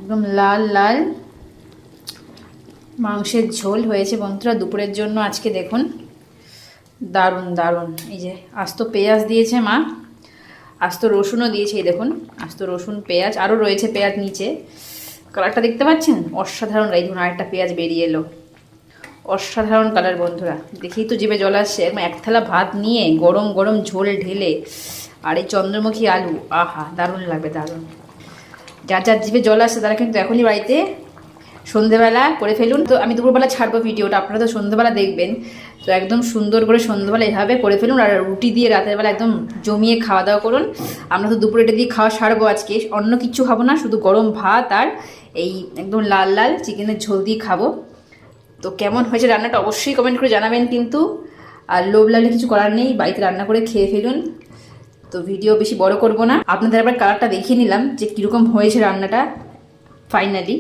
একদম লাল লাল মাংসের ঝোল হয়েছে বন্ধুরা দুপুরের জন্য আজকে। দেখুন দারুণ দারুণ। এই যে আস্ত পেঁয়াজ দিয়েছে মা, আস্ত রসুনও দিয়েছে। এই দেখুন আস্ত রসুন, পেঁয়াজ, আরও রয়েছে পেঁয়াজ নিচে। কালারটা দেখতে পাচ্ছেন অসাধারণ। এই ধরুন আরেকটা পেঁয়াজ বেরিয়ে এলো, অসাধারণ কালার বন্ধুরা। দেখেই তো জিভে জল আসছে। একদম এক থালা ভাত নিয়ে গরম গরম ঝোল ঢেলে আর এই চন্দ্রমুখী আলু, আহা দারুণ লাগবে দারুণ। যার যার জিভে জল আসছে তারা কিন্তু এখনই বাড়িতে সন্ধেবেলা করে ফেলুন। তো আমি দুপুরবেলা ছাড়বো ভিডিওটা, আপনারা তো সন্ধেবেলা দেখবেন। তো একদম সুন্দর করে সন্ধ্যাবেলা এভাবে করে ফেলুন আর রুটি দিয়ে রাতের বেলা একদম জমিয়ে খাওয়া দাওয়া করুন। আমরা তো দুপুরে এটা দিয়ে খাওয়া সারবো আজকে, অন্য কিছু খাবো না, শুধু গরম ভাত আর এই একদম লাল লাল চিকেনের ঝোল দিয়ে খাবো। তো কেমন হয়েছে রান্নাটা অবশ্যই কমেন্ট করে জানাবেন কিন্তু। আর লোভ লাগলে কিছু করার নেই, বাড়িতে রান্না করে খেয়ে ফেলুন। তো ভিডিও বেশি বড় করব না, আপনাদের আবার কালারটা দেখিয়ে নিলাম যে কীরকম হয়েছে রান্নাটা ফাইনালি।